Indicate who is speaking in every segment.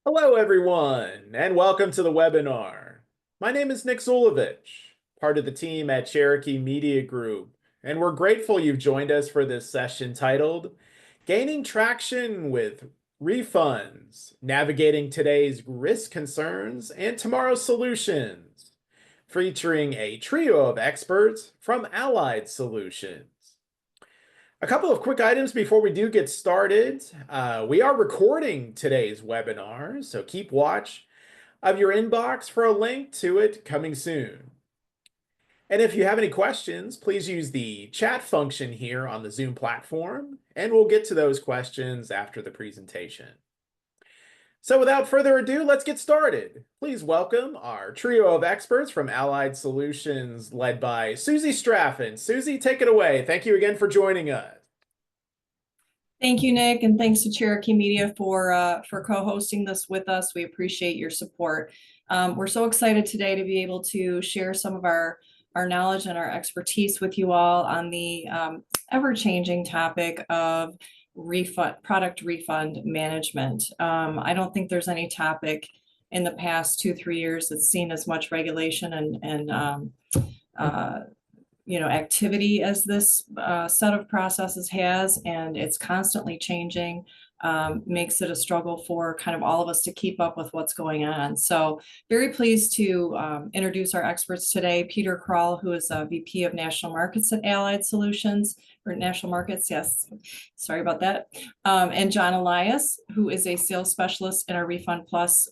Speaker 1: Hello, everyone, and welcome to the webinar. My name is Nick Zulovich, part of the team at Cherokee Media Group, and we're grateful you've joined us for this session titled Gaining Traction with Refunds, Navigating Today's Risk Concerns and Tomorrow's Solutions, featuring a trio of experts from Allied Solutions. A couple of quick items before we do get started. We are recording today's webinar, so keep watch of your inbox for a link to it coming soon. And if you have any questions, please use the chat function here on the Zoom platform, and we'll get to those questions after the presentation. So without further ado, let's get started. Please welcome our trio of experts from Allied Solutions led by Susie Straffen. Susie, take it away. Thank you again for joining us.
Speaker 2: Thank you, Nick, and thanks to Cherokee Media for co-hosting this with us. We appreciate your support. We're so excited today to be able to share some of our knowledge and our expertise with you all on the ever-changing topic of product refund management. I don't think there's any topic in the past 2-3 years that's seen as much regulation and activity as this set of processes has, and it's constantly changing. Makes it a struggle for kind of all of us to keep up with what's going on. So very pleased to introduce our experts today. Peter Krall, who is a VP of National Markets at Allied Solutions, or National Markets, yes, sorry about that. And John Elias, who is a sales specialist in our Refund Plus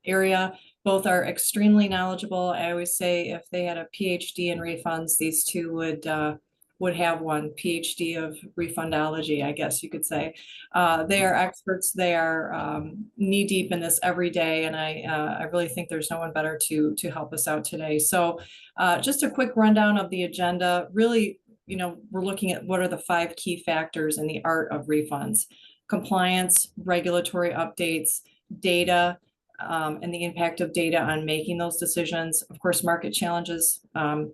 Speaker 2: area. Both are extremely knowledgeable. I always say if they had a PhD in refunds, these two would have one PhD of refundology, I guess you could say. They are experts. They are knee deep in this every day, and I really think there's no one better to help us out today. So just a quick rundown of the agenda. Really, we're looking at what are the 5 key factors in the art of refunds: compliance, regulatory updates, data, and the impact of data on making those decisions. Of course, market challenges.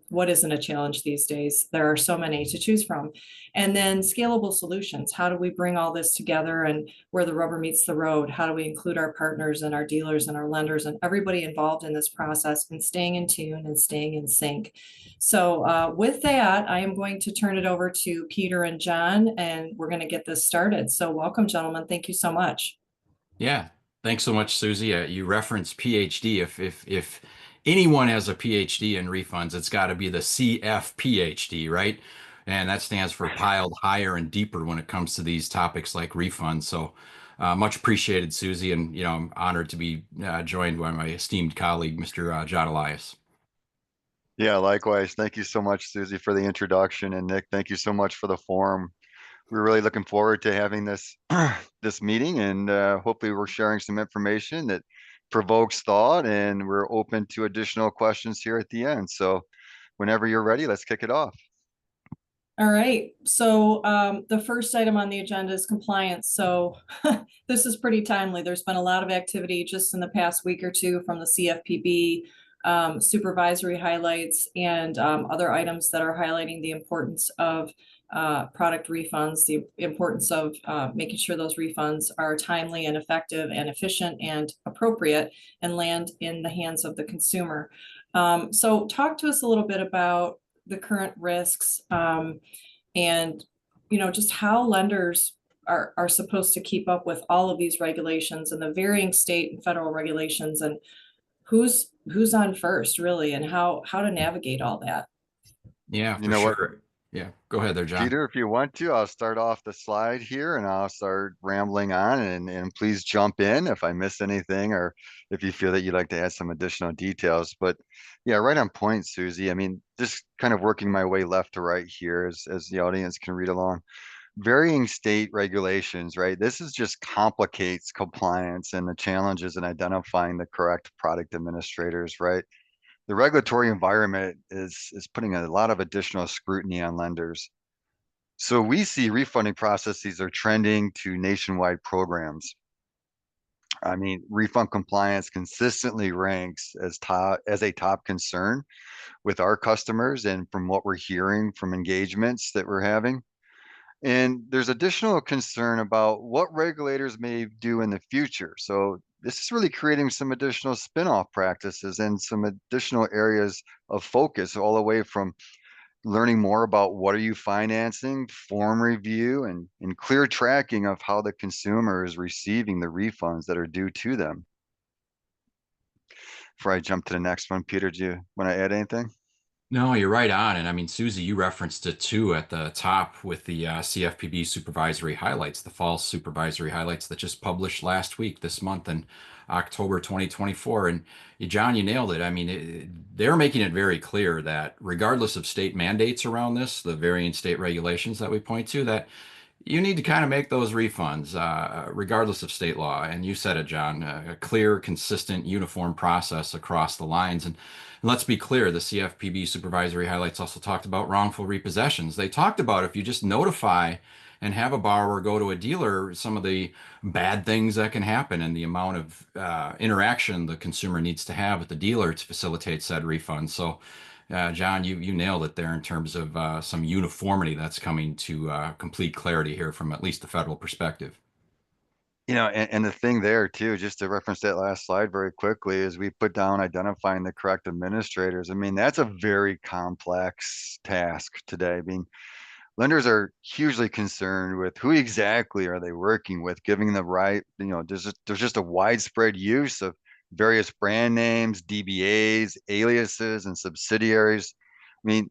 Speaker 2: What isn't a challenge these days? There are so many to choose from. And then scalable solutions. How do we bring all this together and where the rubber meets the road? How do we include our partners and our dealers and our lenders and everybody involved in this process and staying in tune and staying in sync? So with that, I am going to turn it over to Peter and John, and we're going to get this started. So welcome, gentlemen. Thank you so much.
Speaker 3: Yeah, thanks so much, Susie. You referenced PhD. If anyone has a PhD in refunds, it's got to be the CFPhD, right? And that stands for piled higher and deeper when it comes to these topics like refunds. So much appreciated, Susie, and I'm honored to be joined by my esteemed colleague, Mr. John Elias.
Speaker 4: Yeah, likewise. Thank you so much, Susie, for the introduction, and Nick, thank you so much for the forum. We're really looking forward to having this this meeting, and hopefully we're sharing some information that provokes thought, and we're open to additional questions here at the end. So whenever you're ready, let's kick it off.
Speaker 2: All right. So the first item on the agenda is compliance. So this is pretty timely. There's been a lot of activity just in the past week or two from the CFPB, supervisory highlights, and other items that are highlighting the importance of product refunds, the importance of making sure those refunds are timely and effective and efficient and appropriate and land in the hands of the consumer. So talk to us a little bit about the current risks, and just how lenders are supposed to keep up with all of these regulations and the varying state and federal regulations, and who's on first really, and how to navigate all that.
Speaker 3: Yeah,
Speaker 4: You
Speaker 3: for
Speaker 4: know what,
Speaker 3: sure. Yeah, go ahead there, John.
Speaker 4: Peter, if you want to, I'll start off the slide here and I'll start rambling on, and please jump in if I miss anything or if you feel that you'd like to add some additional details. But yeah, right on point, Susie. I mean, just kind of working my way left to right here as the audience can read along. Varying state regulations, right? This is just complicates compliance and the challenges in identifying the correct product administrators, right? The regulatory environment is putting a lot of additional scrutiny on lenders. So we see refunding processes are trending to nationwide programs. I mean, refund compliance consistently ranks as a top concern with our customers and from what we're hearing from engagements that we're having. And there's additional concern about what regulators may do in the future. So this is really creating some additional spin-off practices and some additional areas of focus, all the way from learning more about what are you financing, form review, and clear tracking of how the consumer is receiving the refunds that are due to them. Before I jump to the next one, Peter, do you want to add anything?
Speaker 3: No, you're right on. And I mean, Susie, you referenced it too at the top with the CFPB supervisory highlights, the fall supervisory highlights that just published last week, this month in October 2024. And John, you nailed it. I mean, they're making it very clear that regardless of state mandates around this, the varying state regulations that we point to, that you need to kind of make those refunds, regardless of state law. And you said it, John, a clear, consistent, uniform process across the lines. And let's be clear, the CFPB supervisory highlights also talked about wrongful repossessions. They talked about if you just notify and have a borrower go to a dealer, some of the bad things that can happen and the amount of interaction the consumer needs to have with the dealer to facilitate said refund. So John, you nailed it there in terms of some uniformity that's coming to complete clarity here from at least the federal perspective.
Speaker 4: And the thing there too, just to reference that last slide very quickly, is we put down identifying the correct administrators. I mean, that's a very complex task today. I mean, lenders are hugely concerned with who exactly are they working with, giving the right, there's just a widespread use of various brand names, DBAs, aliases, and subsidiaries. I mean,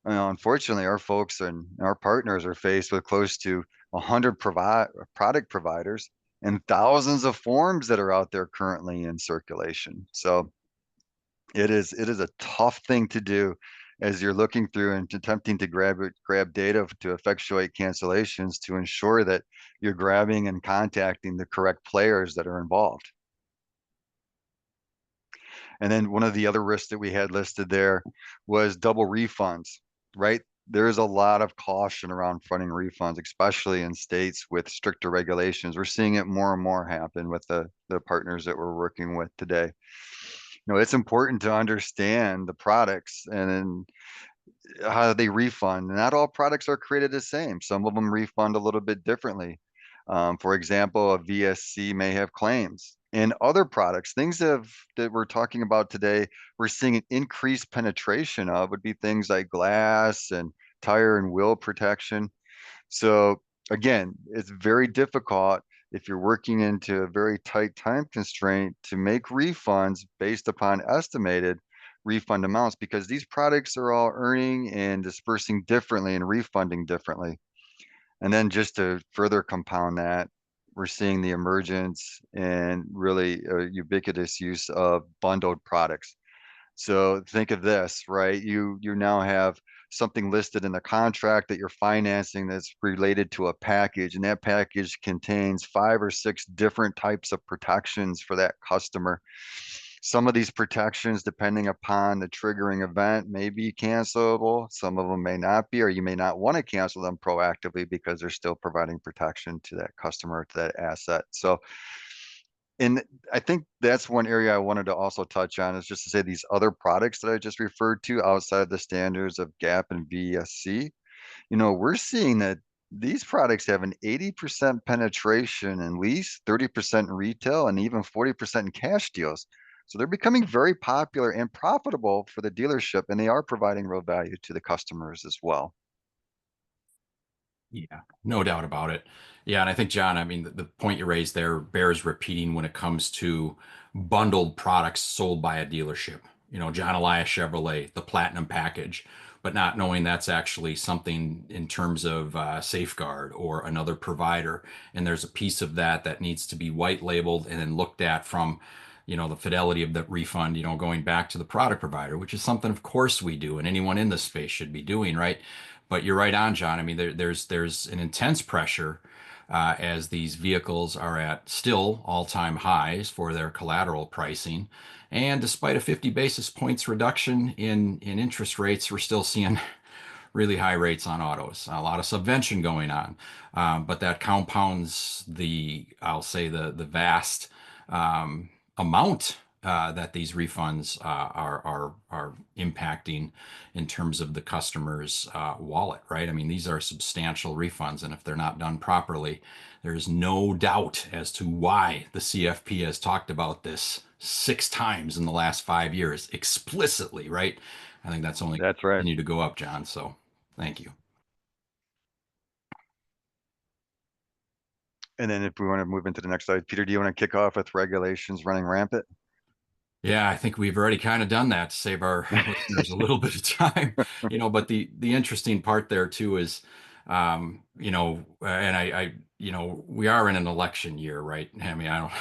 Speaker 4: unfortunately, our folks and our partners are faced with close to 100 product providers and thousands of forms that are out there currently in circulation. So it is a tough thing to do as you're looking through and attempting to grab data to effectuate cancellations to ensure that you're grabbing and contacting the correct players that are involved. And then one of the other risks that we had listed there was double refunds, right? There is a lot of caution around fronting refunds, especially in states with stricter regulations. We're seeing it more and more happen with the partners that we're working with today. It's important to understand the products and how they refund. Not all products are created the same. Some of them refund a little bit differently. For example, a VSC may have claims. In other products, things that we're talking about today, we're seeing an increased penetration of would be things like glass and tire and wheel protection. So again, it's very difficult if you're working into a very tight time constraint to make refunds based upon estimated refund amounts, because these products are all earning and dispersing differently and refunding differently. And then just to further compound that, we're seeing the emergence and really ubiquitous use of bundled products. So think of this, right? You now have something listed in the contract that you're financing that's related to a package, and that package contains 5 or 6 different types of protections for that customer. Some of these protections, depending upon the triggering event, may be cancelable. Some of them may not be, or you may not want to cancel them proactively because they're still providing protection to that customer, to that asset. So, and I think that's one area I wanted to also touch on, is just to say these other products that I just referred to outside the standards of GAP and VSC, we're seeing that these products have an 80% penetration in lease, 30% in retail, and even 40% in cash deals. So they're becoming very popular and profitable for the dealership, and they are providing real value to the customers as well.
Speaker 3: Yeah, no doubt about it. Yeah, and I think, John, I mean, the point you raised there bears repeating when it comes to bundled products sold by a dealership. John Elias Chevrolet, the Platinum package, but not knowing that's actually something in terms of Safeguard or another provider. And there's a piece of that that needs to be white labeled and then looked at from, the fidelity of the refund, going back to the product provider, which is something, of course, we do, and anyone in this space should be doing, right? But you're right on, John. I mean, there's an intense pressure as these vehicles are at still all-time highs for their collateral pricing, and despite a 50 basis points reduction in interest rates, we're still seeing really high rates on autos. A lot of subvention going on, but that compounds I'll say the vast amount that these refunds are impacting in terms of the customer's wallet, right? I mean, these are substantial refunds, and if they're not done properly, there's no doubt as to why the CFP has talked about this 6 times in the last 5 years explicitly, right? I think that's only
Speaker 4: That's right.
Speaker 3: continue to go up, John. So thank you.
Speaker 4: And then if we want to move into the next slide, Peter, do you want to kick off with regulations running rampant?
Speaker 3: Yeah, I think we've already kind of done that to save our listeners a little bit of time, but the interesting part there too is, and we are in an election year, right? I mean, I don't,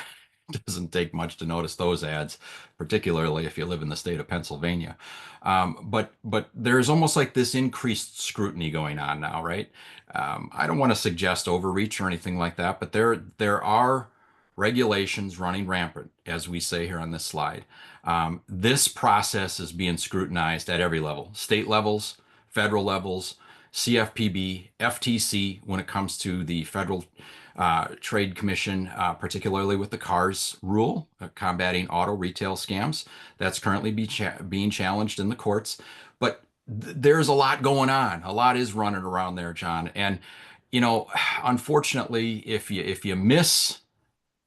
Speaker 3: it doesn't take much to notice those ads, particularly if you live in the state of Pennsylvania. But there's almost like this increased scrutiny going on now, right? I don't want to suggest overreach or anything like that, but there are regulations running rampant, as we say here on this slide. This process is being scrutinized at every level, state levels, federal levels, CFPB, FTC, when it comes to the Federal Trade Commission, particularly with the CARS rule, combating auto retail scams. That's currently being challenged in the courts. But there's a lot going on. A lot is running around there, John. And, unfortunately, if you miss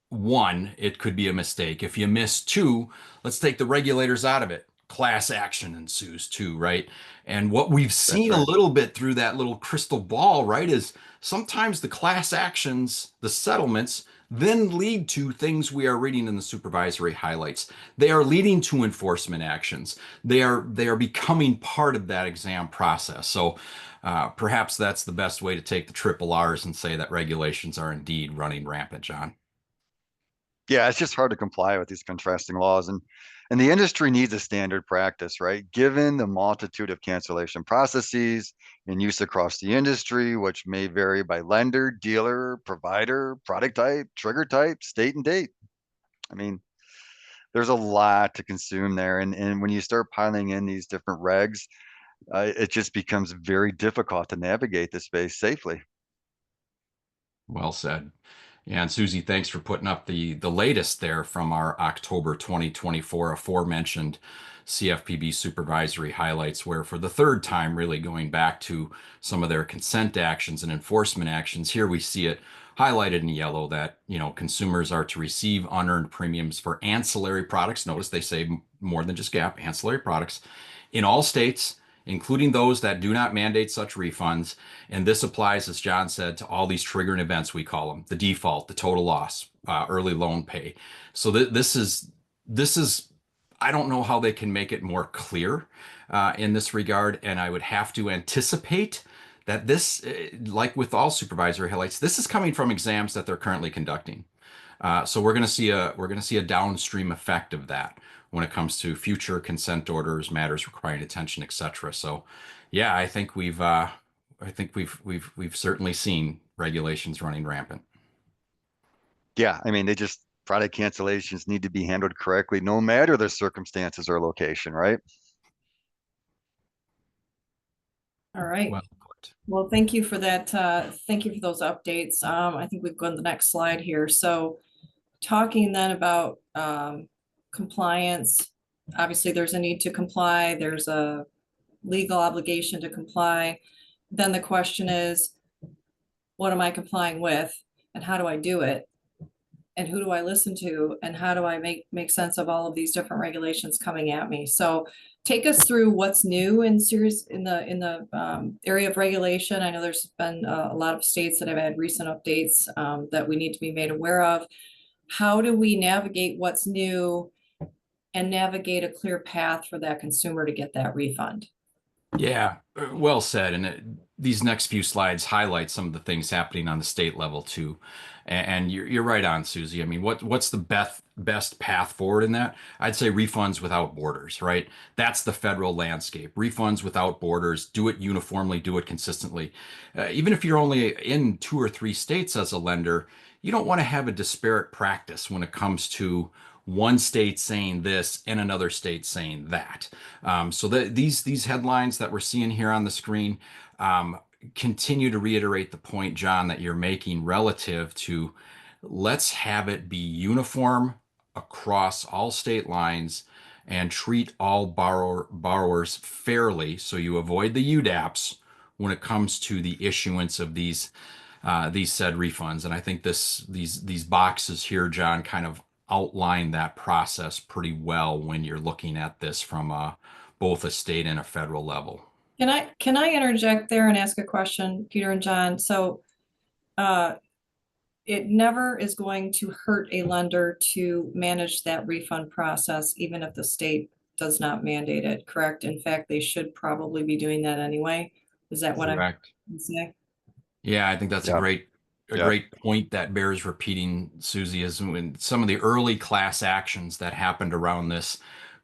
Speaker 3: one, it could be a mistake. If you miss two, let's take the regulators out of it. Class action ensues too, right? And what we've
Speaker 4: That's
Speaker 3: seen a
Speaker 4: right.
Speaker 3: little bit through that little crystal ball, right, is sometimes the class actions, the settlements, then lead to things we are reading in the supervisory highlights. They are leading to enforcement actions. They are becoming part of that exam process. So perhaps that's the best way to take the triple R's and say that regulations are indeed running rampant, John.
Speaker 4: Yeah, it's just hard to comply with these contrasting laws, and the industry needs a standard practice, right? Given the multitude of cancellation processes in use across the industry, which may vary by lender, dealer, provider, product type, trigger type, state and date. I mean, there's a lot to consume there, and when you start piling in these different regs, it just becomes very difficult to navigate this space safely.
Speaker 3: Well said. Yeah, and Susie, thanks for putting up the latest there from our October 2024 aforementioned CFPB supervisory highlights, where for the third time, really going back to some of their consent actions and enforcement actions, here we see it highlighted in yellow that, consumers are to receive unearned premiums for ancillary products. Notice they say more than just GAP, ancillary products in all states, including those that do not mandate such refunds. And this applies, as John said, to all these triggering events, we call them, the default, the total loss, early loan pay. So this is, I don't know how they can make it more clear in this regard. And I would have to anticipate that this, like with all supervisory highlights, this is coming from exams that they're currently conducting. So we're going to see a downstream effect of that when it comes to future consent orders, matters requiring attention, etc. So, yeah, I think we've certainly seen regulations running rampant.
Speaker 4: Yeah, I mean, they just product cancellations need to be handled correctly, no matter the circumstances or location, right?
Speaker 2: All right.
Speaker 3: Well put.
Speaker 2: Well, thank you for that. Thank you for those updates. I think we've gone to the next slide here. So talking then about compliance, obviously there's a need to comply. There's a legal obligation to comply. Then the question is, what am I complying with and how do I do it? And who do I listen to? And how do I make sense of all of these different regulations coming at me? So take us through what's new in the area of regulation. I know there's been a lot of states that have had recent updates that we need to be made aware of. How do we navigate what's new and navigate a clear path for that consumer to get that refund?
Speaker 3: Yeah, well said. And these next few slides highlight some of the things happening on the state level too. And you're right on, Susie. I mean, what's the best path forward in that? I'd say refunds without borders, right? That's the federal landscape. Refunds without borders. Do it uniformly. Do it consistently. Even if you're only in 2 or 3 states as a lender, you don't want to have a disparate practice when it comes to one state saying this and another state saying that. So these headlines that we're seeing here on the screen continue to reiterate the point, John, that you're making relative to let's have it be uniform across all state lines and treat all borrowers fairly so you avoid the UDAPs when it comes to the issuance of these said refunds. And I think these boxes here, John, kind of outline that process pretty well when you're looking at this from both a state and a federal level.
Speaker 2: Can I interject there and ask a question, Peter and John? So uh, it never is going to hurt a lender to manage that refund process, even if the state does not mandate it, correct? In fact, they should probably be doing that anyway. Is that what I'm
Speaker 3: Correct.
Speaker 2: saying?
Speaker 3: Yeah, I think that's
Speaker 4: Yeah,
Speaker 3: a
Speaker 4: yeah.
Speaker 3: great point that bears repeating, Susie, is when some of the early class actions that happened around this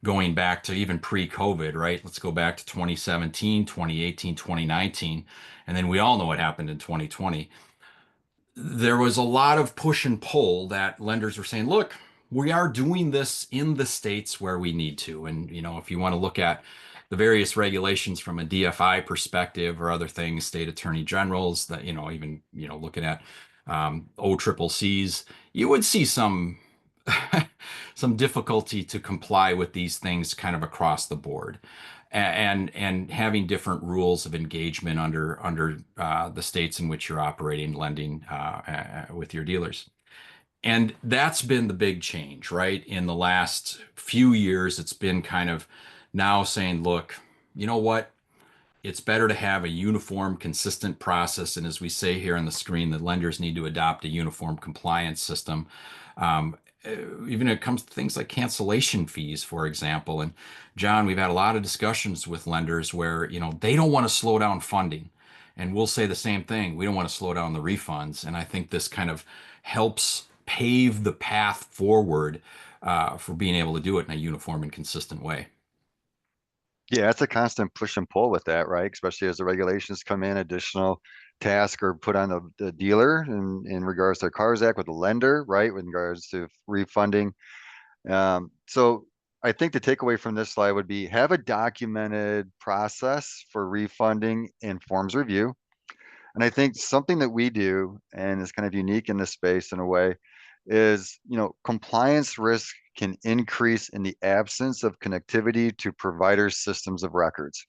Speaker 3: going back to even pre-COVID, right? Let's go back to 2017, 2018, 2019, and then we all know what happened in 2020. There was a lot of push and pull that lenders were saying, look, we are doing this in the states where we need to. And, if you want to look at the various regulations from a DFI perspective or other things, state attorney generals that, even, looking at OCCCs, you would see some some difficulty to comply with these things kind of across the board and having different rules of engagement under the states in which you're operating lending with your dealers. And that's been the big change, right? In the last few years, it's been kind of now saying, look, you know what? It's better to have a uniform, consistent process. And as we say here on the screen, the lenders need to adopt a uniform compliance system. Um, Even when it comes to things like cancellation fees, for example. And John, we've had a lot of discussions with lenders where, they don't want to slow down funding. And we'll say the same thing. We don't want to slow down the refunds. And I think this kind of helps pave the path forward for being able to do it in a uniform and consistent way.
Speaker 4: Yeah, it's a constant push and pull with that, right? Especially as the regulations come in, additional task or put on the dealer in regards to the CARS Act with the lender, right? With regards to refunding. So I think the takeaway from this slide would be have a documented process for refunding in forms review. And I think something that we do, and is kind of unique in this space in a way, is, compliance risk can increase in the absence of connectivity to provider systems of records.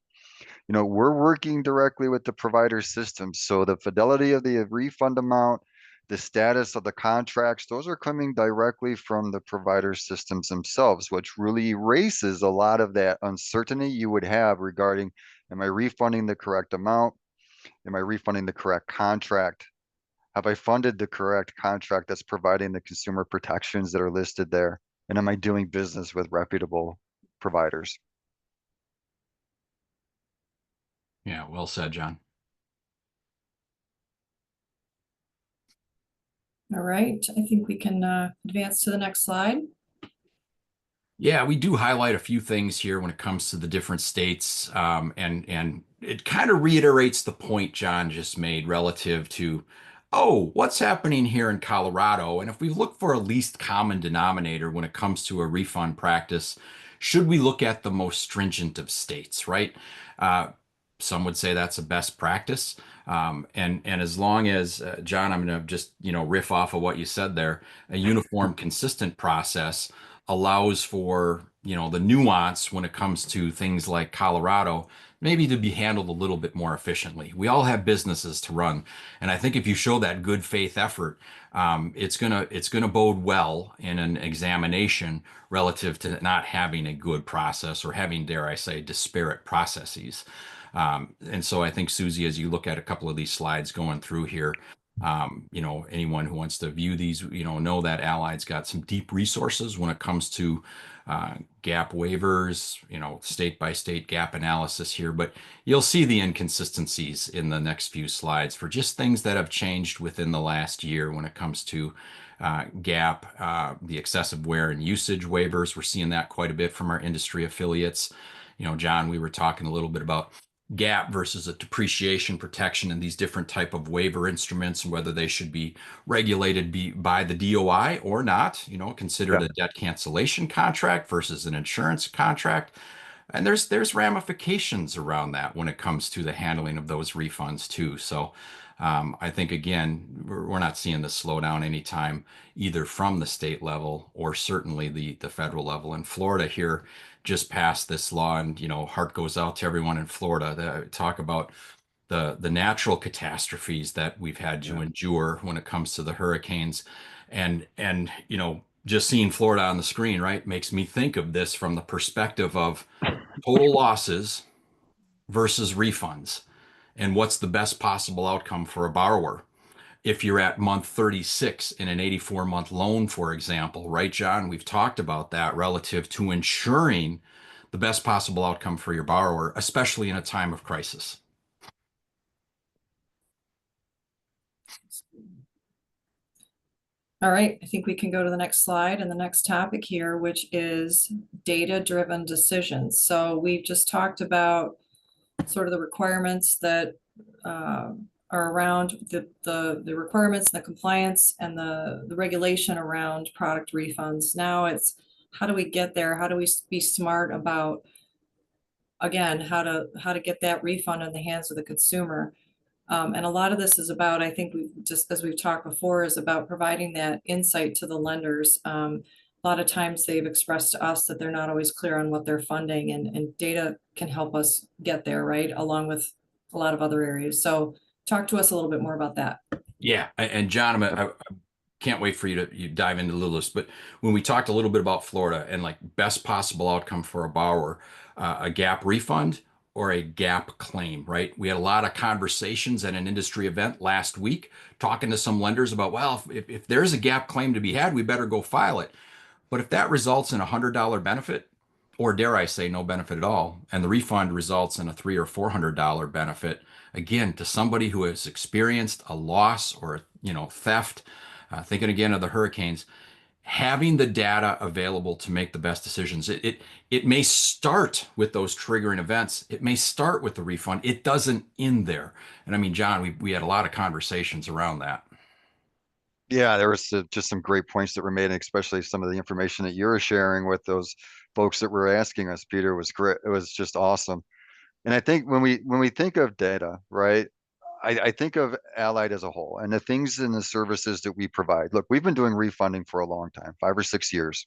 Speaker 4: We're working directly with the provider systems. So the fidelity of the refund amount, the status of the contracts, those are coming directly from the provider systems themselves, which really erases a lot of that uncertainty you would have regarding, am I refunding the correct amount? Am I refunding the correct contract? Have I funded the correct contract that's providing the consumer protections that are listed there? And am I doing business with reputable providers?
Speaker 3: Yeah, well said, John.
Speaker 2: All right, I think we can advance to the next slide.
Speaker 3: Yeah, we do highlight a few things here when it comes to the different states, and it kind of reiterates the point John just made relative to, oh, what's happening here in Colorado? And if we look for a least common denominator when it comes to a refund practice, should we look at the most stringent of states, right? Uh, some would say that's a best practice. And as long as John, I'm going to just riff off of what you said there, a uniform, consistent process allows for the nuance when it comes to things like Colorado maybe to be handled a little bit more efficiently. We all have businesses to run, and I think if you show that good faith effort, it's gonna bode well in an examination relative to not having a good process or having, dare I say, disparate processes. And so I think, Susie, as you look at a couple of these slides going through here, anyone who wants to view these, know that Allied's got some deep resources when it comes to gap waivers, state by state gap analysis here, but you'll see the inconsistencies in the next few slides for just things that have changed within the last year when it comes to gap, the excessive wear and usage waivers. We're seeing that quite a bit from our industry affiliates. John, we were talking a little bit about gap versus a depreciation protection and these different type of waiver instruments and whether they should be regulated by the DOI or not, considered
Speaker 4: Yeah.
Speaker 3: a debt cancellation contract versus an insurance contract. And there's ramifications around that when it comes to the handling of those refunds too. So I think, again, we're not seeing the slowdown anytime, either from the state level or certainly the federal level. And Florida here just passed this law, and, heart goes out to everyone in Florida that talk about the natural catastrophes that we've had to
Speaker 4: Yeah.
Speaker 3: endure when it comes to the hurricanes. And just seeing Florida on the screen, right, makes me think of this from the perspective of total losses versus refunds, and what's the best possible outcome for a borrower. If you're at month 36 in an 84-month loan, for example, right, John? We've talked about that relative to ensuring the best possible outcome for your borrower, especially in a time of crisis.
Speaker 2: All right, I think we can go to the next slide and the next topic here, which is data-driven decisions. So we've just talked about sort of the requirements that are around the requirements, the compliance, and the regulation around product refunds. Now it's how do we get there? How do we be smart about, again, how to get that refund in the hands of the consumer? And a lot of this is about, I think we've just, as we've talked before, is about providing that insight to the lenders. A lot of times they've expressed to us that they're not always clear on what they're funding, and data can help us get there, right? Along with a lot of other areas. So talk to us a little bit more about that.
Speaker 3: Yeah, and John, I can't wait for you dive into Lulus. But when we talked a little bit about Florida and like best possible outcome for a borrower, a gap refund or a gap claim, right? We had a lot of conversations at an industry event last week talking to some lenders about, well, if there's a gap claim to be had, we better go file it. But if that results in a $100 benefit, or dare I say no benefit at all, and the refund results in a $300 or $400 benefit, again, to somebody who has experienced a loss or theft, thinking again of the hurricanes, having the data available to make the best decisions. It may start with those triggering events. It may start with the refund. It doesn't end there. And I mean, John, we had a lot of conversations around that.
Speaker 4: Yeah, there was just some great points that were made, and especially some of the information that you were sharing with those folks that were asking us, Peter, was great. It was just awesome. And I think when we think of data, right, I think of Allied as a whole and the things and the services that we provide. Look, we've been doing refunding for a long time, 5 or 6 years,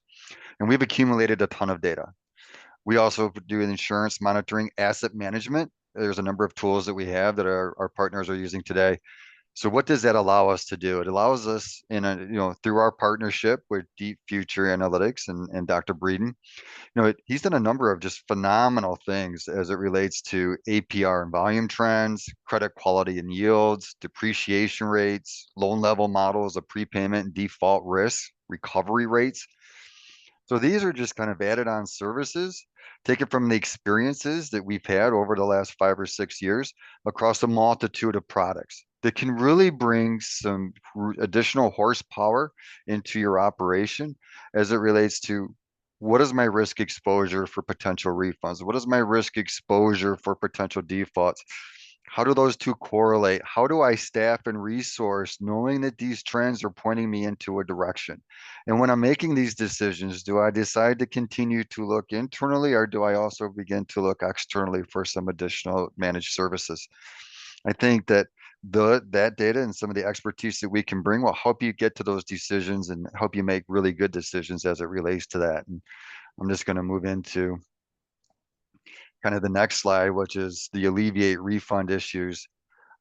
Speaker 4: and we've accumulated a ton of data. We also do insurance monitoring, asset management. There's a number of tools that we have that our partners are using today. So what does that allow us to do? It allows us through our partnership with Deep Future Analytics and Dr. Breeden, he's done a number of just phenomenal things as it relates to APR and volume trends, credit quality and yields, depreciation rates, loan level models of prepayment and default risk, recovery rates. So these are just kind of added on services taken from the experiences that we've had over the last 5 or 6 years across a multitude of products that can really bring some additional horsepower into your operation as it relates to what is my risk exposure for potential refunds? What is my risk exposure for potential defaults? How do those two correlate? How do I staff and resource knowing that these trends are pointing me into a direction? And when I'm making these decisions, do I decide to continue to look internally, or do I also begin to look externally for some additional managed services? I think that that data and some of the expertise that we can bring will help you get to those decisions and help you make really good decisions as it relates to that. And I'm just going to move into kind of the next slide, which is the alleviate refund issues.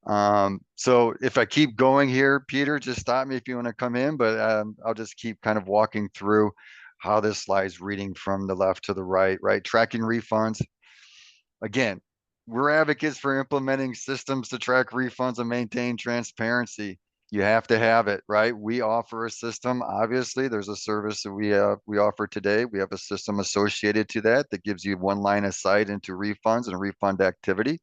Speaker 4: So if I keep going here, Peter, just stop me if you want to come in, but I'll just keep kind of walking through how this slide's reading from the left to the right, right? Tracking refunds. Again, we're advocates for implementing systems to track refunds and maintain transparency. You have to have it, right? We offer a system. Obviously, there's a service that we offer today. We have a system associated to that that gives you one line of sight into refunds and refund activity.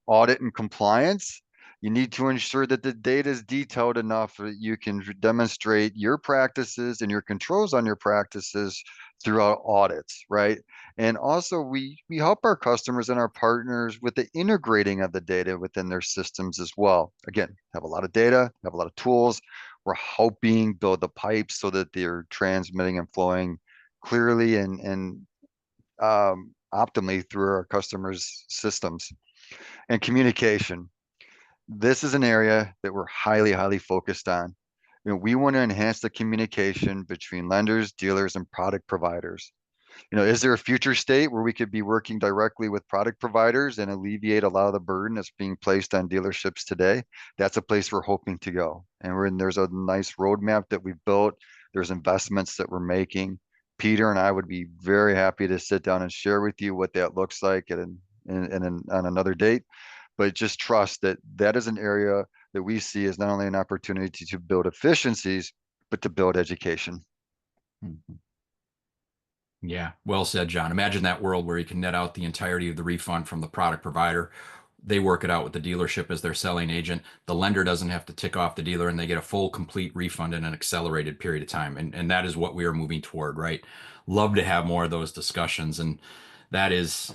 Speaker 4: Audit and compliance. You need to ensure that the data is detailed enough that you can demonstrate your practices and your controls on your practices throughout audits, right? And also we help our customers and our partners with the integrating of the data within their systems as well. Again, have a lot of data, have a lot of tools. We're helping build the pipes so that they're transmitting and flowing clearly and optimally through our customers' systems. And communication. This is an area that we're highly, highly focused on. We want to enhance the communication between lenders, dealers, and product providers. Is there a future state where we could be working directly with product providers and alleviate a lot of the burden that's being placed on dealerships today? That's a place we're hoping to go. And there's a nice roadmap that we've built. There's investments that we're making. Peter and I would be very happy to sit down and share with you what that looks like on another date. But just trust that that is an area that we see as not only an opportunity to build efficiencies, but to build education.
Speaker 3: Mhm. Yeah, well said, John. Imagine that world where you can net out the entirety of the refund from the product provider. They work it out with the dealership as their selling agent. The lender doesn't have to tick off the dealer and they get a full, complete refund in an accelerated period of time. And that is what we are moving toward, right? Love to have more of those discussions. And that is,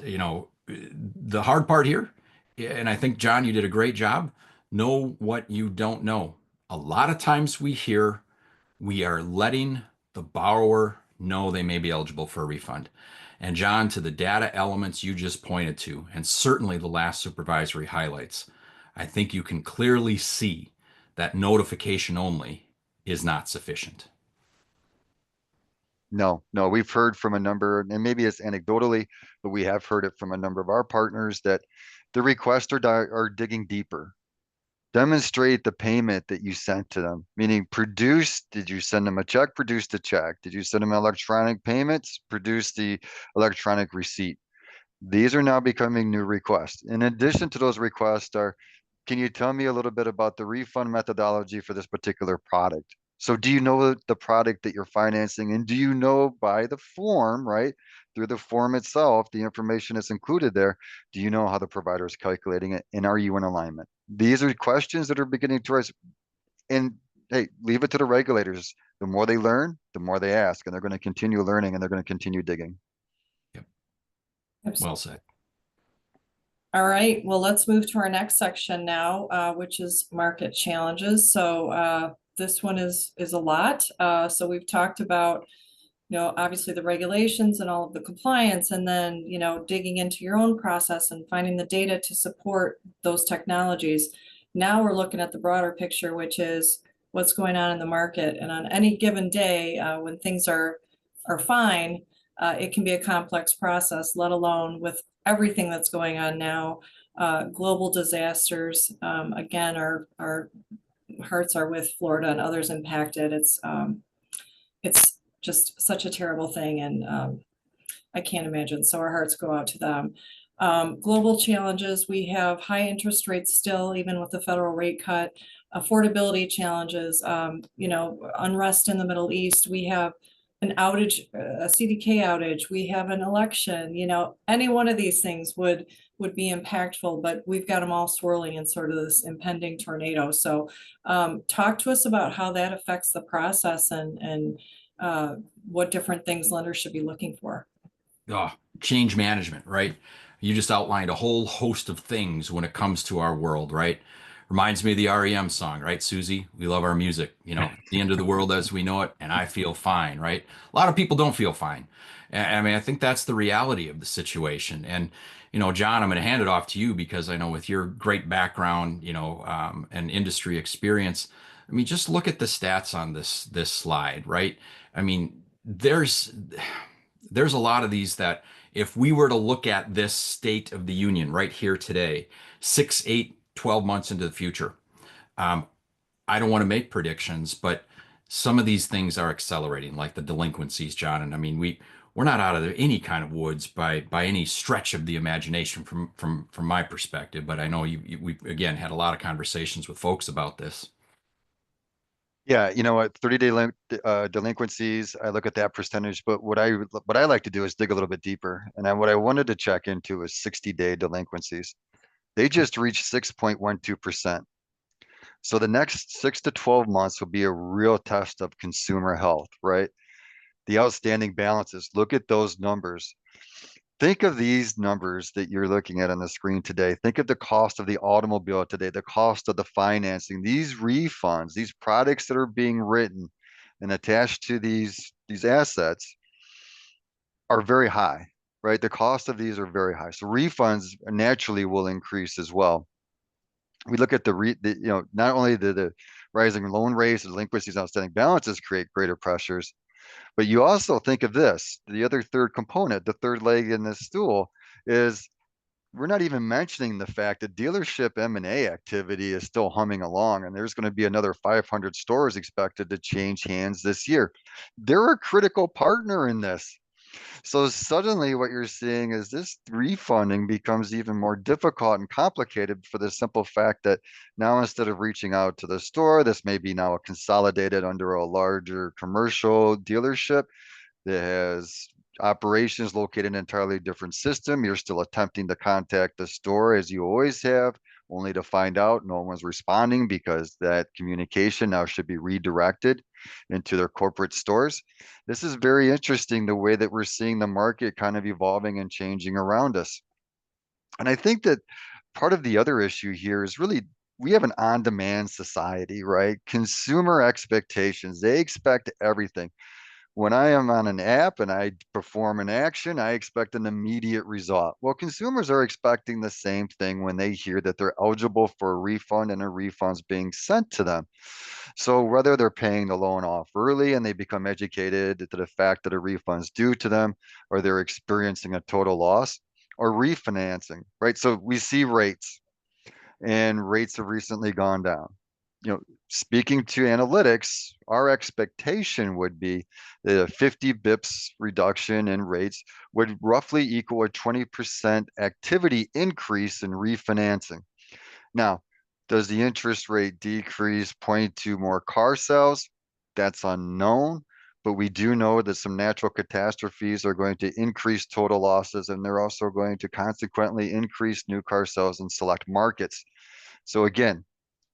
Speaker 3: the hard part here. And I think, John, you did a great job. Know what you don't know. A lot of times we are letting the borrower know they may be eligible for a refund. And John, to the data elements you just pointed to, and certainly the last supervisory highlights, I think you can clearly see that notification only is not sufficient.
Speaker 4: No, no, we've heard from a number, and maybe it's anecdotally, but we have heard it from a number of our partners that the requests are digging deeper. Demonstrate the payment that you sent to them, meaning did you send them a check? Produce the check. Did you send them electronic payments? Produce the electronic receipt. These are now becoming new requests. In addition to those requests can you tell me a little bit about the refund methodology for this particular product? So do you know the product that you're financing, and do you know by the form, right? Through the form itself, the information that's included there, do you know how the provider is calculating it, and are you in alignment? These are questions that are beginning to rise. And hey, leave it to the regulators. The more they learn, the more they ask, and they're going to continue learning and they're going to continue digging.
Speaker 3: Yep.
Speaker 2: Absolutely.
Speaker 3: Well said.
Speaker 2: All right, well, let's move to our next section now, which is market challenges. So this one is a lot. So we've talked about, obviously the regulations and all of the compliance, and then, digging into your own process and finding the data to support those technologies. Now we're looking at the broader picture, which is what's going on in the market. And on any given day, when things are fine, it can be a complex process, let alone with everything that's going on now. Global disasters, again, our hearts are with Florida and others impacted. It's just such a terrible thing, and I can't imagine. So our hearts go out to them. Global challenges, we have high interest rates still, even with the federal rate cut. Affordability challenges, unrest in the Middle East. We have an outage, a CDK outage. We have an election. Any one of these things would be impactful, but we've got them all swirling in sort of this impending tornado. So talk to us about how that affects the process and what different things lenders should be looking for.
Speaker 3: Oh, change management, right? You just outlined a whole host of things when it comes to our world, right? Reminds me of the REM song, right, Susie? We love our music, the end of the world as we know it, and I feel fine, right? A lot of people don't feel fine. I mean, I think that's the reality of the situation. And, John, I'm going to hand it off to you because I know with your great background, and industry experience, I mean, just look at the stats on this slide, right? I mean, there's a lot of these that if we were to look at this state of the union right here today, 6, 8, 12 months into the future, um, I don't want to make predictions, but some of these things are accelerating, like the delinquencies, John. And I mean, we're not out of any kind of woods by any stretch of the imagination from my perspective. But I know we've again had a lot of conversations with folks about this.
Speaker 4: Yeah, you know what, 30-day delinquencies, I look at that percentage, but what I like to do is dig a little bit deeper. And what I wanted to check into is 60-day delinquencies. They just reached 6.12%. So the next 6 to 12 months will be a real test of consumer health, right? The outstanding balances, look at those numbers. Think of these numbers that you're looking at on the screen today. Think of the cost of the automobile today, the cost of the financing, these refunds, these products that are being written and attached to these assets are very high, right? The cost of these are very high. So refunds naturally will increase as well. we look at not only the rising loan rates, delinquencies, outstanding balances create greater pressures, but you also think of this, the other third component, the third leg in this stool is we're not even mentioning the fact that dealership M&A activity is still humming along, and there's going to be another 500 stores expected to change hands this year. They're a critical partner in this. So suddenly what you're seeing is this refunding becomes even more difficult and complicated for the simple fact that now instead of reaching out to the store, this may be now consolidated under a larger commercial dealership that has operations located in an entirely different system. You're still attempting to contact the store as you always have, only to find out no one's responding because that communication now should be redirected into their corporate stores. This is very interesting, the way that we're seeing the market kind of evolving and changing around us. And I think that part of the other issue here is really we have an on-demand society, right? Consumer expectations, they expect everything. When I am on an app and I perform an action, I expect an immediate result. Well, consumers are expecting the same thing when they hear that they're eligible for a refund and a refund's being sent to them. So whether they're paying the loan off early and they become educated to the fact that a refund's due to them, or they're experiencing a total loss, or refinancing, right? So we see rates, and rates have recently gone down. Speaking to analytics, our expectation would be that a 50 bips reduction in rates would roughly equal a 20% activity increase in refinancing. Now, does the interest rate decrease point to more car sales? That's unknown, but we do know that some natural catastrophes are going to increase total losses, and they're also going to consequently increase new car sales in select markets. So again,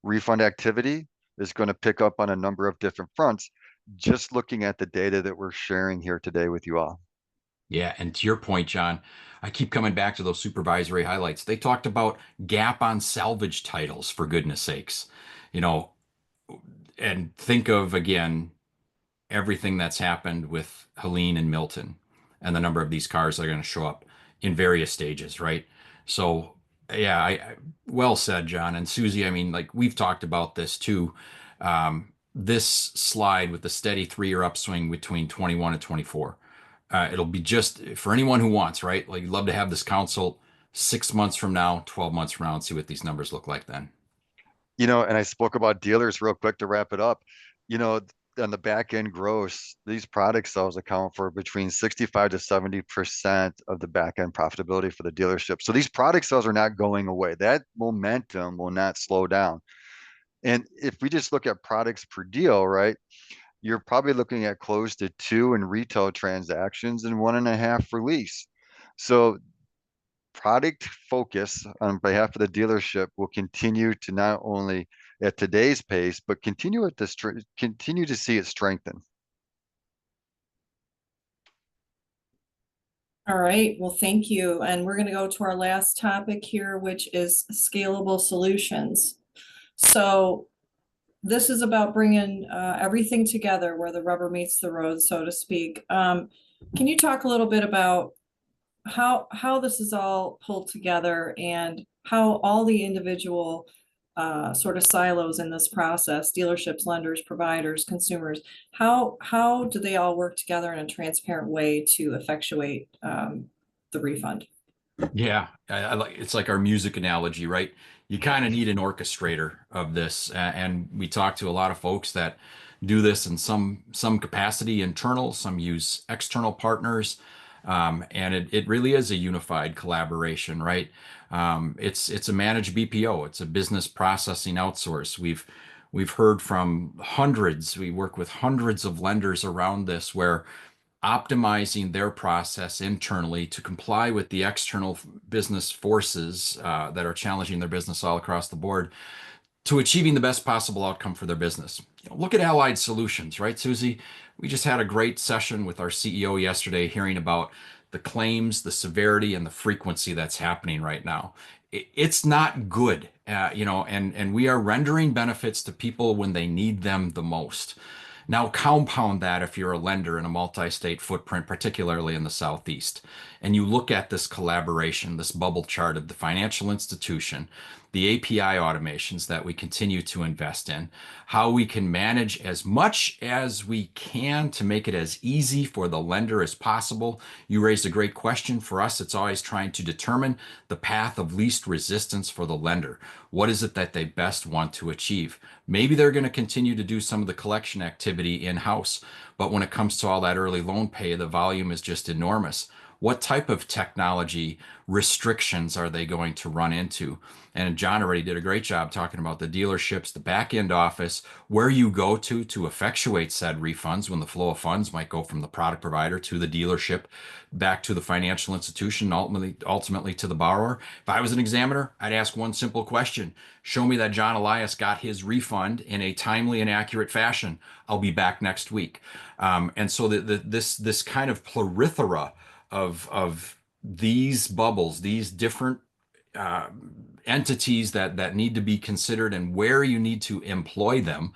Speaker 4: refund activity is going to pick up on a number of different fronts, just looking at the data that we're sharing here today with you all.
Speaker 3: Yeah, and to your point, John, I keep coming back to those supervisory highlights. They talked about gap on salvage titles, for goodness sakes. You know, and think of again everything that's happened with Helene and Milton and the number of these cars that are going to show up in various stages, right? So, yeah, well said, John. And Susie, I mean, like we've talked about this too. This slide with the steady 3-year upswing between 21 and 24. It'll be just for anyone who wants, right? Like, you'd love to have this council 6 months from now, 12 months from now, and see what these numbers look like then.
Speaker 4: And I spoke about dealers real quick to wrap it up. You know, on the back end gross, these product sales account for between 65 to 70% of the back end profitability for the dealership. So these product sales are not going away. That momentum will not slow down. And if we just look at products per deal, right, you're probably looking at close to 2 in retail transactions and 1.5 for lease. So product focus on behalf of the dealership will continue to not only at today's pace, but continue to see it strengthen.
Speaker 2: All right, well, thank you. And we're going to go to our last topic here, which is scalable solutions. So this is about bringing everything together where the rubber meets the road, so to speak. Can you talk a little bit about how this is all pulled together and how all the individual sort of silos in this process, dealerships, lenders, providers, consumers, how do they all work together in a transparent way to effectuate the refund?
Speaker 3: Yeah, I like it's like our music analogy, right? You kind of need an orchestrator of this, and we talk to a lot of folks that do this in some capacity internal, some use external partners, and it really is a unified collaboration, right? It's a managed BPO, it's a business processing outsource. We've heard from hundreds. We work with hundreds of lenders around this where optimizing their process internally to comply with the external business forces that are challenging their business all across the board to achieving the best possible outcome for their business. Look at Allied Solutions, right, Susie? We just had a great session with our CEO yesterday hearing about the claims, the severity, and the frequency that's happening right now. It's not good, and we are rendering benefits to people when they need them the most. Now, compound that if you're a lender in a multi-state footprint, particularly in the Southeast, and you look at this collaboration, this bubble chart of the financial institution the API automations that we continue to invest in, how we can manage as much as we can to make it as easy for the lender as possible. You raised a great question. For us, it's always trying to determine the path of least resistance for the lender. What is it that they best want to achieve? Maybe they're going to continue to do some of the collection activity in-house, but when it comes to all that early loan pay, the volume is just enormous. What type of technology restrictions are they going to run into? And John already did a great job talking about the dealerships, the back end office, where you go to effectuate said refunds when the flow of funds might go from the product provider to the dealership, back to the financial institution, ultimately to the borrower. If I was an examiner, I'd ask one simple question. Show me that John Elias got his refund in a timely and accurate fashion. I'll be back next week. And so this kind of plethora of these bubbles, these different uh, entities that need to be considered and where you need to employ them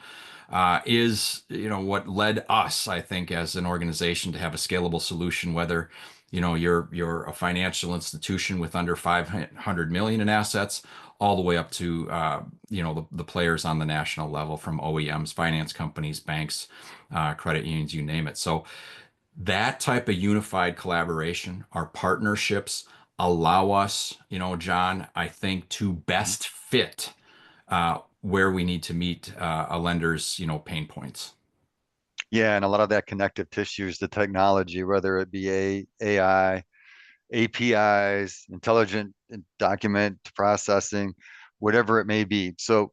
Speaker 3: is what led us, I think, as an organization to have a scalable solution. Whether you're a financial institution with under 500 million in assets, all the way up to the players on the national level, from OEMs, finance companies, banks, credit unions, you name it. So that type of unified collaboration, our partnerships allow us, John, I think, to best fit where we need to meet a lender's, pain points.
Speaker 4: Yeah, and a lot of that connective tissue is the technology, whether it be AI, APIs, intelligent document processing, whatever it may be. So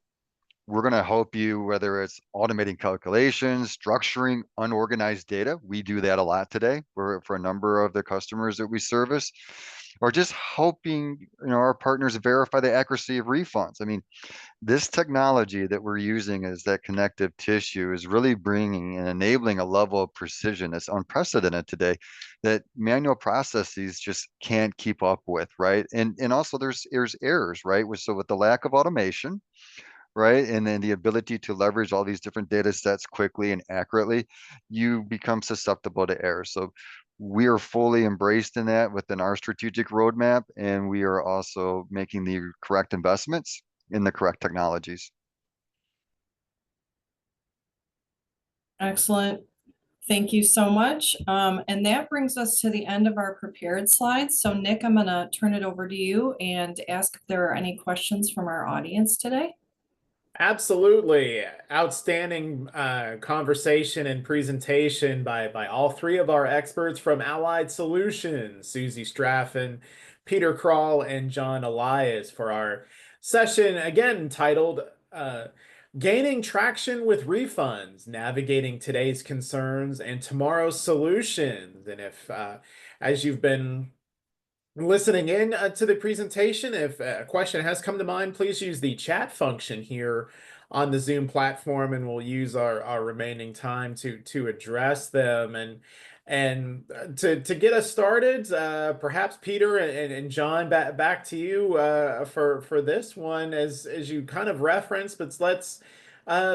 Speaker 4: we're going to help you, whether it's automating calculations, structuring unorganized data. We do that a lot today for a number of the customers that we service, or just helping our partners verify the accuracy of refunds. I mean, this technology that we're using as that connective tissue is really bringing and enabling a level of precision that's unprecedented today that manual processes just can't keep up with, right? And also there's errors, right? So with the lack of automation, right? And then the ability to leverage all these different data sets quickly and accurately, you become susceptible to error. So we are fully embraced in that within our strategic roadmap, and we are also making the correct investments in the correct technologies.
Speaker 2: Excellent. Thank you so much. And that brings us to the end of our prepared slides. So Nick, I'm going to turn it over to you and ask if there are any questions from our audience today.
Speaker 1: Absolutely. Outstanding conversation and presentation by all three of our experts from Allied Solutions, Susie Straffen, Peter Kroll, and John Elias, for our session, again titled Gaining Traction with Refunds, Navigating Today's Concerns and Tomorrow's Solutions. And if, as you've been listening in to the presentation, if a question has come to mind, please use the chat function here on the Zoom platform, and we'll use our remaining time to address them. And to get us started, perhaps Peter and John, back to you for this one, as you kind of referenced, but let's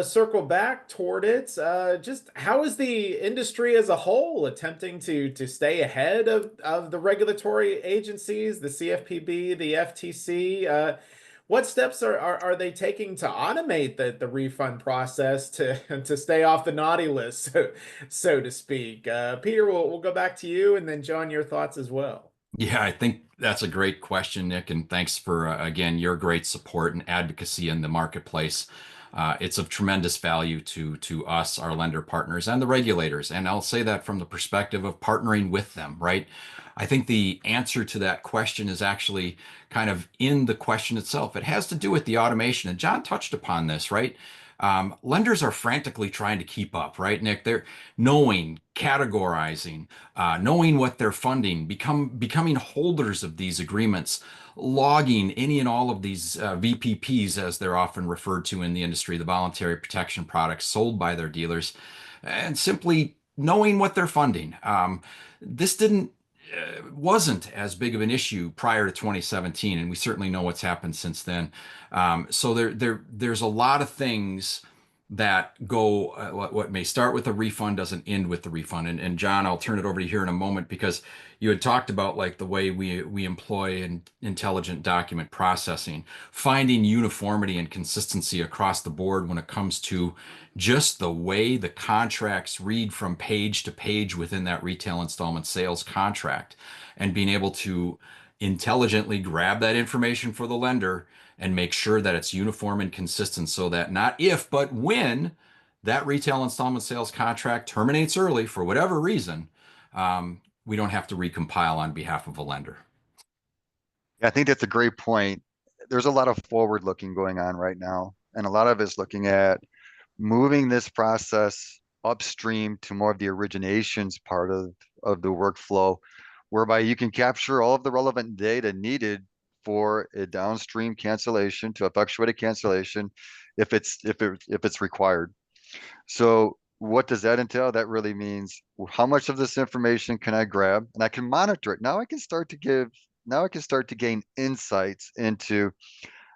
Speaker 1: circle back toward it. Just how is the industry as a whole attempting to stay ahead of the regulatory agencies, the CFPB, the FTC? What steps are they taking to automate the refund process to stay off the naughty list, so to speak? Peter, we'll go back to you, and then John, your thoughts as well.
Speaker 3: Yeah, I think that's a great question, Nick, and thanks for again your great support and advocacy in the marketplace. It's of tremendous value to us, our lender partners, and the regulators. And I'll say that from the perspective of partnering with them, right? I think the answer to that question is actually kind of in the question itself. It has to do with the automation, and John touched upon this, right? Lenders are frantically trying to keep up, right, Nick? They're knowing, categorizing, knowing what they're funding, becoming holders of these agreements, logging any and all of these VPPs, as they're often referred to in the industry, the voluntary protection products sold by their dealers, and simply knowing what they're funding. This didn't wasn't as big of an issue prior to 2017, and we certainly know what's happened since then. So there's a lot of things that go what may start with a refund doesn't end with the refund. And John, I'll turn it over to you here in a moment because you had talked about like the way we employ intelligent document processing, finding uniformity and consistency across the board when it comes to just the way the contracts read from page to page within that retail installment sales contract, and being able to intelligently grab that information for the lender and make sure that it's uniform and consistent so that not if, but when that retail installment sales contract terminates early for whatever reason, we don't have to recompile on behalf of a lender.
Speaker 4: Yeah, I think that's a great point. There's a lot of forward looking going on right now, and a lot of it's looking at moving this process upstream to more of the originations part of the workflow, whereby you can capture all of the relevant data needed for a downstream cancellation to effectuate a cancellation if it's required. So what does that entail? That really means how much of this information can I grab and I can monitor it. Now I can start to gain insights into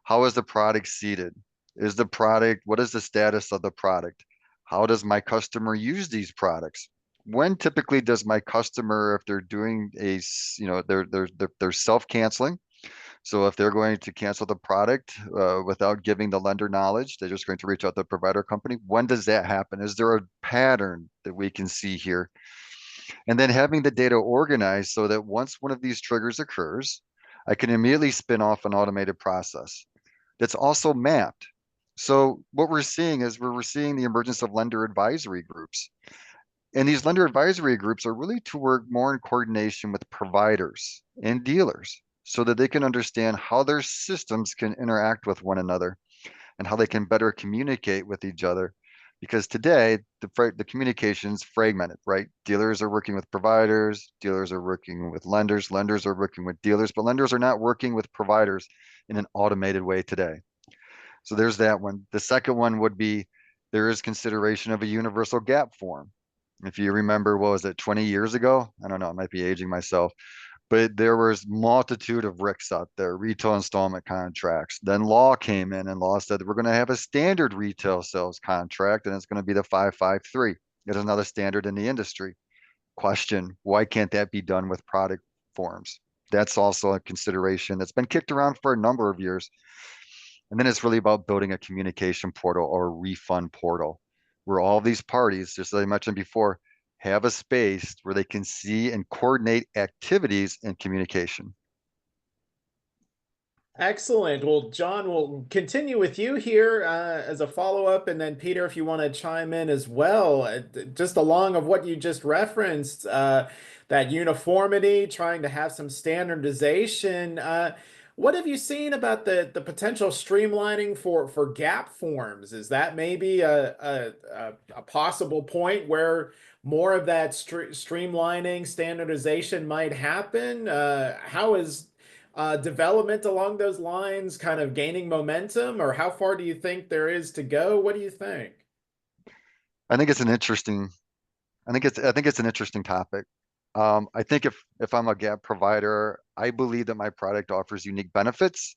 Speaker 4: how is the product seated? What is the status of the product? How does my customer use these products? When typically does my customer, if they're doing they're self-canceling. So if they're going to cancel the product without giving the lender knowledge, they're just going to reach out to the provider company. When does that happen? Is there a pattern that we can see here? And then having the data organized so that once one of these triggers occurs, I can immediately spin off an automated process that's also mapped. So what we're seeing is we're seeing the emergence of lender advisory groups. And these lender advisory groups are really to work more in coordination with providers and dealers so that they can understand how their systems can interact with one another and how they can better communicate with each other. Because today, the communication's fragmented, right? Dealers are working with providers, dealers are working with lenders, lenders are working with dealers, but lenders are not working with providers in an automated way today. So there's that one. The second one would be there is consideration of a universal gap form. If you remember, what was it, 20 years ago? I don't know, I might be aging myself, but there was multitude of RICs out there, retail installment contracts. Then law came in and law said we're going to have a standard retail sales contract and it's going to be the 553. It is another standard in the industry. Question, why can't that be done with product forms? That's also a consideration that's been kicked around for a number of years. And then it's really about building a communication portal or a refund portal where all these parties, just as I mentioned before, have a space where they can see and coordinate activities and communication.
Speaker 1: Excellent. Well, John, we'll continue with you here as a follow-up, and then Peter, if you want to chime in as well, just along of what you just referenced, that uniformity, trying to have some standardization. What have you seen about the potential streamlining for gap forms? Is that maybe a possible point where more of that streamlining, standardization might happen? How is development along those lines kind of gaining momentum, or how far do you think there is to go? What do you think?
Speaker 4: I think it's an interesting, I think it's an interesting topic. I think if I'm a gap provider, I believe that my product offers unique benefits.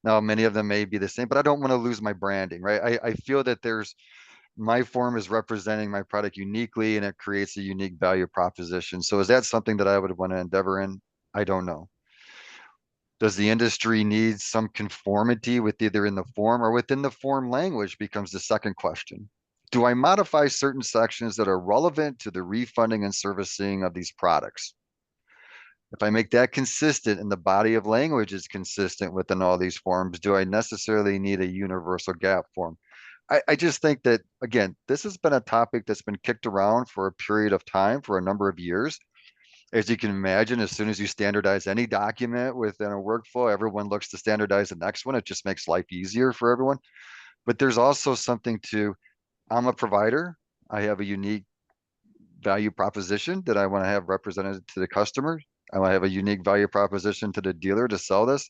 Speaker 4: Now, many of them may be the same, but I don't want to lose my branding, right? I feel that my form is representing my product uniquely and it creates a unique value proposition. So is that something that I would want to endeavor in? I don't know. Does the industry need some conformity with either in the form or within the form language becomes the second question. Do I modify certain sections that are relevant to the refunding and servicing of these products? If I make that consistent and the body of language is consistent within all these forms, do I necessarily need a universal gap form? I just think that, again, this has been a topic that's been kicked around for a period of time, for a number of years. As you can imagine, as soon as you standardize any document within a workflow, everyone looks to standardize the next one. It just makes life easier for everyone. But there's also something to, I'm a provider. I have a unique value proposition that I want to have represented to the customer. I want to have a unique value proposition to the dealer to sell this.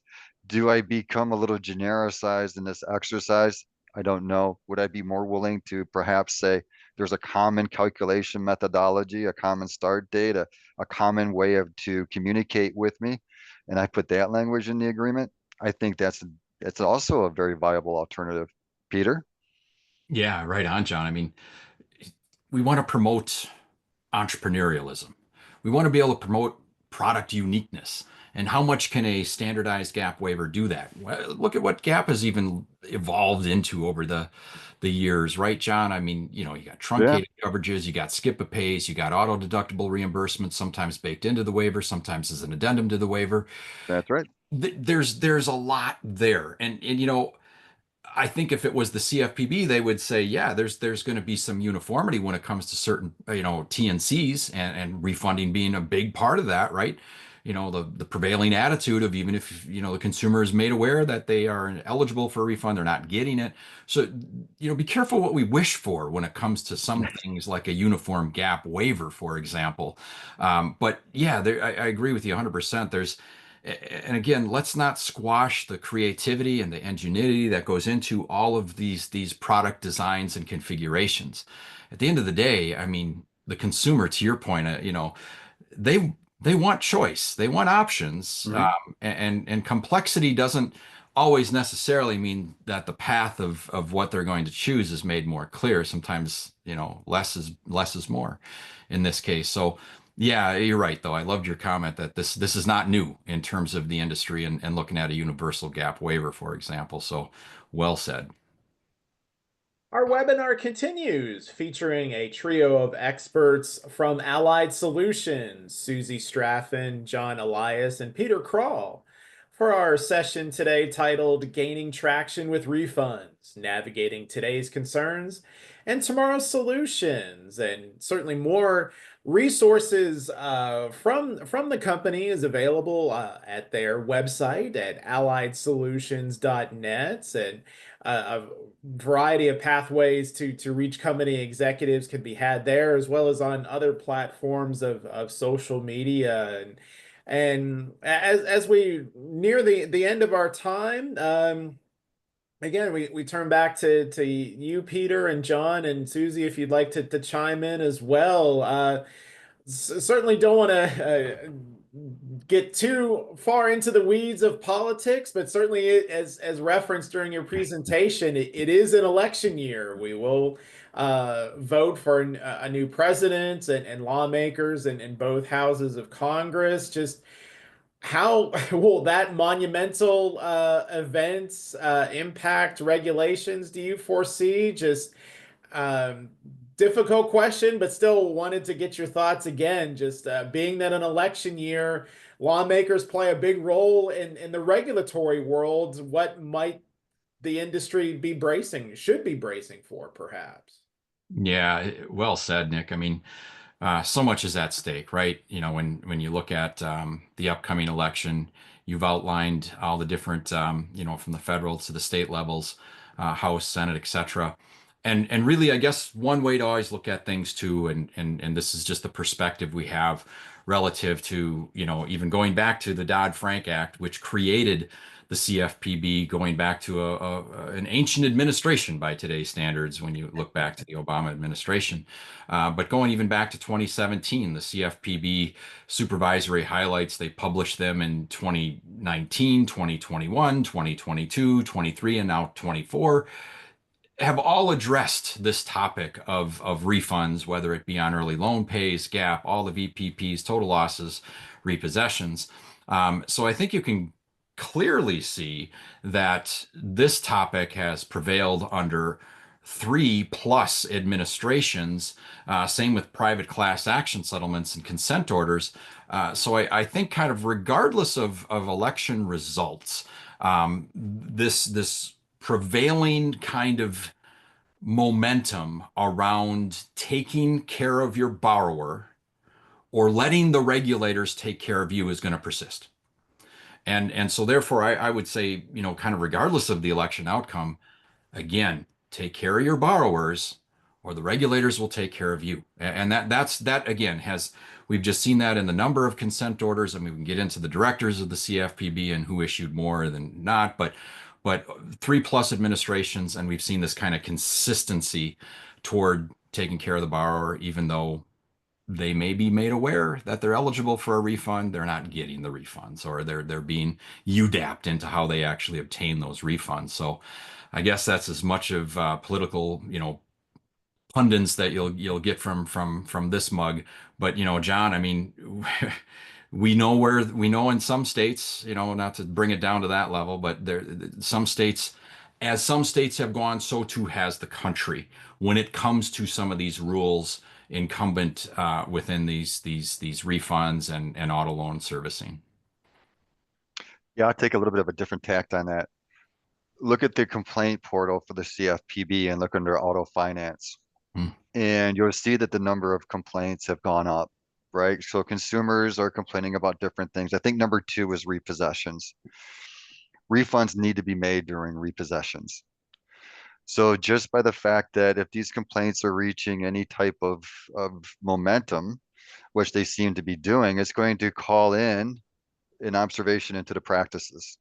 Speaker 4: Do I become a little genericized in this exercise? I don't know. Would I be more willing to perhaps say there's a common calculation methodology, a common start date, a common way of to communicate with me, and I put that language in the agreement? I think that's also a very viable alternative. Peter?
Speaker 3: Yeah, right on, John. I mean, we want to promote entrepreneurialism. We want to be able to promote product uniqueness. And how much can a standardized gap waiver do that? Well, look at what gap has even evolved into over the years, right, John? I mean, you got
Speaker 4: Yeah,
Speaker 3: truncated coverages, you got skip a pays, you got auto deductible reimbursements, sometimes baked into the waiver, sometimes as an addendum to the waiver.
Speaker 4: that's right.
Speaker 3: There's a lot there, and I think if it was the CFPB, they would say, yeah, there's going to be some uniformity when it comes to certain, TNCs and refunding being a big part of that, right? The prevailing attitude of even if, the consumer is made aware that they are eligible for a refund, they're not getting it. So, be careful what we wish for when it comes to some things like a uniform gap waiver, for example. But yeah, I agree with you 100%. And again, let's not squash the creativity and the ingenuity that goes into all of these product designs and configurations. At the end of the day, I mean, the consumer, to your point, they they want choice, they want options,
Speaker 4: Hmm.
Speaker 3: and complexity doesn't always necessarily mean that the path of what they're going to choose is made more clear. Sometimes, less is more in this case. So yeah, you're right though. I loved your comment that this is not new in terms of the industry and looking at a universal gap waiver, for example. So well said.
Speaker 1: Our webinar continues, featuring a trio of experts from Allied Solutions, Susie Straffen, John Elias, and Peter Kroll, for our session today titled Gaining Traction with Refunds, Navigating Today's Concerns and Tomorrow's Solutions. And certainly more resources from the company is available at their website at alliedsolutions.net. And a variety of pathways to reach company executives can be had there, as well as on other platforms of social media. And as we near the end of our time, again, we turn back to you, Peter, and John, and Susie, if you'd like to chime in as well. Certainly don't want to get too far into the weeds of politics, but certainly, as referenced during your presentation, it is an election year. We will vote for a new president and lawmakers in both houses of Congress. Just how will that monumental event impact regulations, do you foresee? Just um, difficult question, but still wanted to get your thoughts again. Just being that an election year, lawmakers play a big role in the regulatory world. What might the industry be should be bracing for, perhaps?
Speaker 3: Yeah, well said, Nick. I mean, so much is at stake, right? When you look at the upcoming election, you've outlined all the different, from the federal to the state levels, House, Senate, etc. And really, I guess one way to always look at things too, and this is just the perspective we have relative to, even going back to the Dodd-Frank Act, which created the CFPB, going back to an ancient administration by today's standards when you look back to the Obama administration. But going even back to 2017, the CFPB supervisory highlights, they published them in 2019, 2021, 2022, 23, and now 24, have all addressed this topic of refunds, whether it be on early loan pays, gap, all the VPPs, total losses, repossessions. So I think you can clearly see that this topic has prevailed under 3+ administrations. Same with private class action settlements and consent orders. So I think kind of regardless of election results, this prevailing kind of momentum around taking care of your borrower or letting the regulators take care of you is going to persist. And so therefore I would say, kind of regardless of the election outcome, again, take care of your borrowers or the regulators will take care of you. And that again has we've just seen that in the number of consent orders. I mean, we can get into the directors of the CFPB and who issued more than not, but 3+ administrations, and we've seen this kind of consistency toward taking care of the borrower, even though they may be made aware that they're eligible for a refund, they're not getting the refunds, or they're being UDAPed into how they actually obtain those refunds. So I guess that's as much of political, pundits that you'll get from this mug. But John, I mean, we know in some states, not to bring it down to that level, but there some states, as some states have gone, so too has the country when it comes to some of these rules incumbent within these refunds and auto loan servicing.
Speaker 4: Yeah, I'll take a little bit of a different tact on that. Look at the complaint portal for the CFPB and look under auto finance.
Speaker 3: Hmm.
Speaker 4: And you'll see that the number of complaints have gone up, right? So consumers are complaining about different things. I think number two is repossessions. Refunds need to be made during repossessions. So just by the fact that if these complaints are reaching any type of momentum, which they seem to be doing, it's going to call in an observation into the practices.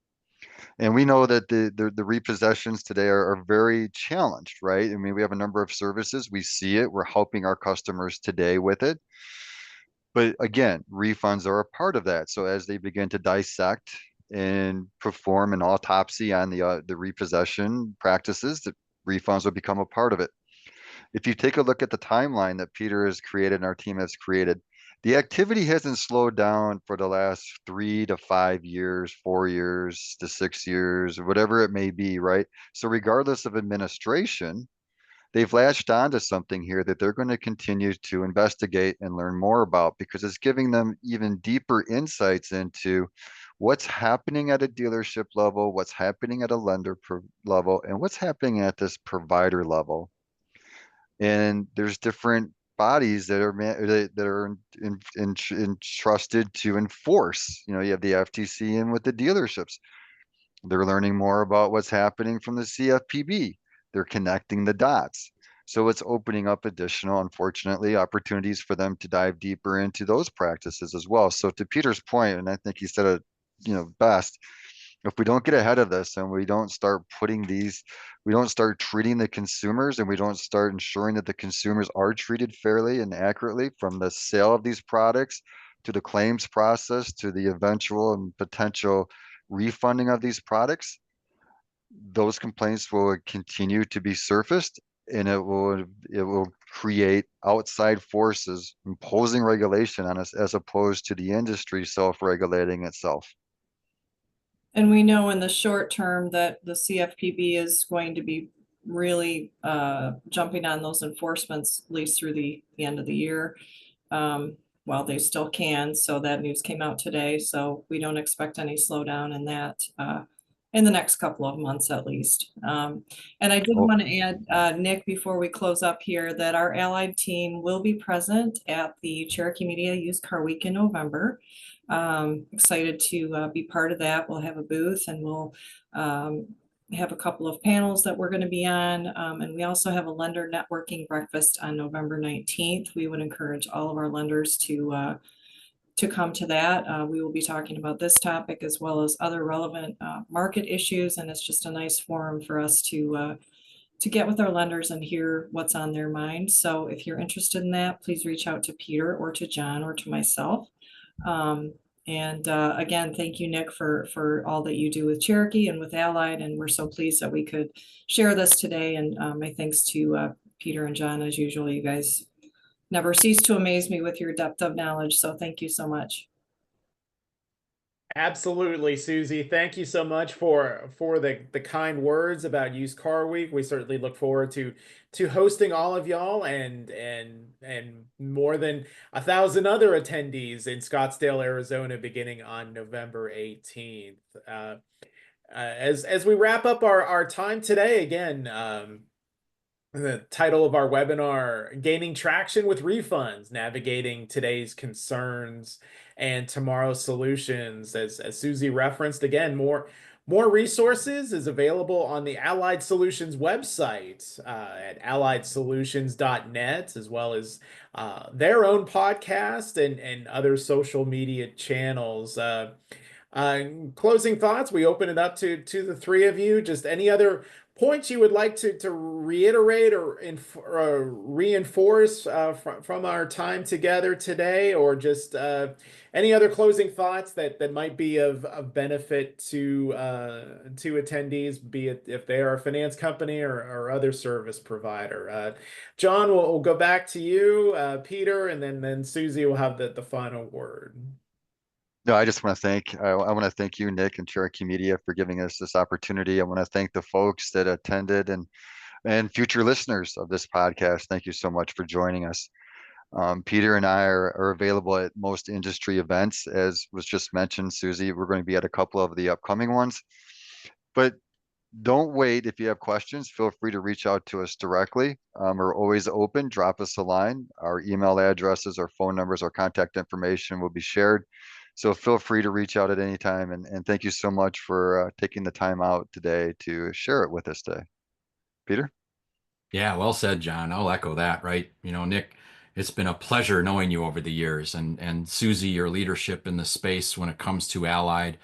Speaker 4: And we know that the repossessions today are very challenged, right? I mean, we have a number of services. We see it. We're helping our customers today with it. But again, refunds are a part of that. So as they begin to dissect and perform an autopsy on the repossession practices, the refunds will become a part of it. If you take a look at the timeline that Peter has created and our team has created, the activity hasn't slowed down for the last 3 to 5 years, 4 years to 6 years, whatever it may be, right? So regardless of administration, they've latched onto something here that they're going to continue to investigate and learn more about because it's giving them even deeper insights into what's happening at a dealership level, what's happening at a lender level, and what's happening at this provider level. And there's different bodies that are entrusted to enforce. You have the FTC in with the dealerships. They're learning more about what's happening from the CFPB. They're connecting the dots. So it's opening up additional, unfortunately, opportunities for them to dive deeper into those practices as well. So to Peter's point, and I think he said it, best, if we don't get ahead of this and we don't start we don't start treating the consumers and we don't start ensuring that the consumers are treated fairly and accurately from the sale of these products to the claims process to the eventual and potential refunding of these products, those complaints will continue to be surfaced and it will create outside forces imposing regulation on us as opposed to the industry self-regulating itself.
Speaker 2: And we know in the short term that the CFPB is going to be really jumping on those enforcements at least through the end of the year. While they still can. So that news came out today. So we don't expect any slowdown in that in the next couple of months at least. And I did want to add, Nick, before we close up here, that our Allied team will be present at the Cherokee Media Used Car Week in November. Excited to be part of that. We'll have a booth and we'll have a couple of panels that we're going to be on. And we also have a lender networking breakfast on November 19th. We would encourage all of our lenders to come to that. We will be talking about this topic as well as other relevant market issues. And it's just a nice forum for us to get with our lenders and hear what's on their mind. So if you're interested in that, please reach out to Peter or to John or to myself. And again, thank you, Nick, for all that you do with Cherokee and with Allied. And we're so pleased that we could share this today. And my thanks to Peter and John, as usual. You guys never cease to amaze me with your depth of knowledge. So thank you so much.
Speaker 1: Absolutely, Susie. Thank you so much for the kind words about Used Car Week. We certainly look forward to hosting all of y'all and more than 1,000 other attendees in Scottsdale, Arizona, beginning on November 18th. As we wrap up our time today, again, the title of our webinar, Gaining Traction with Refunds, Navigating Today's Concerns and Tomorrow's Solutions. As Susie referenced, again, more resources is available on the Allied Solutions website at alliedsolutions.net, as well as their own podcast and other social media channels. Closing thoughts, we open it up to the three of you. Just any other points you would like to reiterate or reinforce from our time together today, or just any other closing thoughts that might be of benefit to attendees, be it if they are a finance company or other service provider? John, we'll go back to you, Peter, and then Susie will have the final word.
Speaker 4: No, I just want to I want to thank you, Nick, and Cherokee Media for giving us this opportunity. I want to thank the folks that attended and future listeners of this podcast. Thank you so much for joining us. Peter and I are available at most industry events, as was just mentioned. Susie, we're going to be at a couple of the upcoming ones, but don't wait. If you have questions, feel free to reach out to us directly. We're always open. Drop us a line. Our email addresses, our phone numbers, our contact information will be shared. So feel free to reach out at any time. And thank you so much for taking the time out today to share it with us today. Peter?
Speaker 3: Yeah, well said, John. I'll echo that, right? You know, Nick, it's been a pleasure knowing you over the years, and Susie, your leadership in the space when it comes to Allied.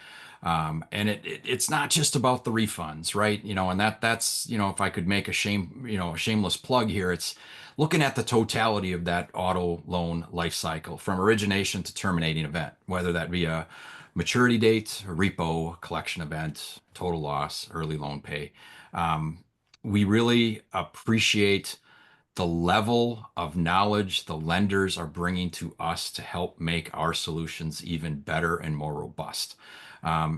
Speaker 3: And it's not just about the refunds, right? You know, and that's, you know, if I could make a shameless plug here, it's looking at the totality of that auto loan life cycle from origination to terminating event, whether that be a maturity date, a repo, collection event, total loss, early loan pay. We really appreciate the level of knowledge the lenders are bringing to us to help make our solutions even better and more robust.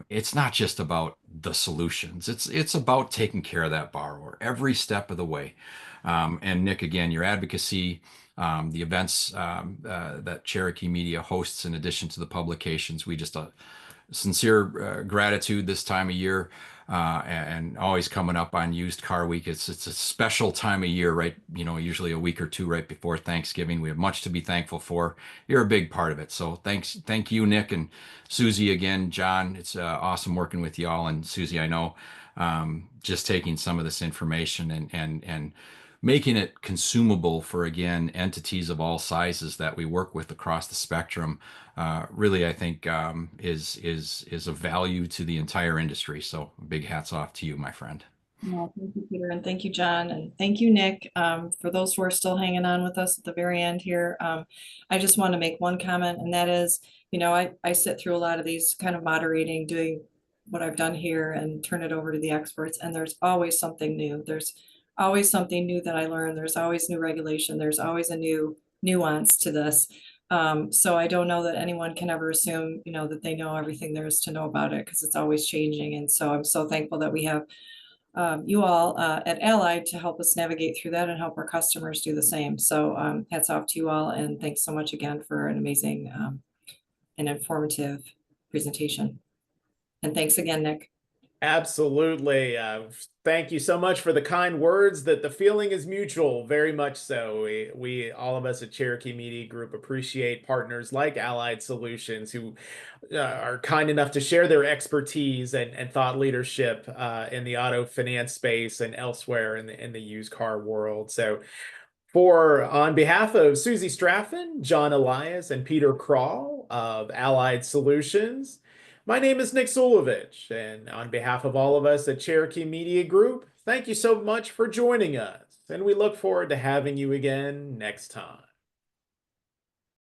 Speaker 3: It's not just about the solutions. It's about taking care of that borrower every step of the way. And Nick, again, your advocacy, the events that Cherokee Media hosts, in addition to the publications, we just sincere gratitude this time of year, and always coming up on Used Car Week. It's a special time of year, right? You know, usually a week or two right before Thanksgiving. We have much to be thankful for. You're a big part of it. So thank you, Nick and Susie again, John. It's awesome working with y'all. And Susie, I know just taking some of this information and making it consumable for, again, entities of all sizes that we work with across the spectrum, really, I think, is of value to the entire industry. So big hats off to you, my friend.
Speaker 2: Well, thank you, Peter, and thank you, John, and thank you, Nick. For those who are still hanging on with us at the very end here, I just want to make one comment, and that is, you know, I sit through a lot of these kind of moderating, doing what I've done here and turn it over to the experts, and there's always something new. There's always something new that I learn. There's always new regulation. There's always a new nuance to this. So I don't know that anyone can ever assume, you know, that they know everything there is to know about it, because it's always changing. And so I'm so thankful that we have you all at Allied to help us navigate through that and help our customers do the same. So hats off to you all, and thanks so much again for an amazing and informative presentation. And thanks again, Nick.
Speaker 1: Absolutely. Thank you so much for the kind words. That the feeling is mutual, very much so. We all of us at Cherokee Media Group appreciate partners like Allied Solutions, who are kind enough to share their expertise and thought leadership in the auto finance space and elsewhere in the used car world. So on behalf of Susie Straffen, John Elias, and Peter Kroll of Allied Solutions, my name is Nick Zulovich, and on behalf of all of us at Cherokee Media Group, thank you so much for joining us, and we look forward to having you again next time.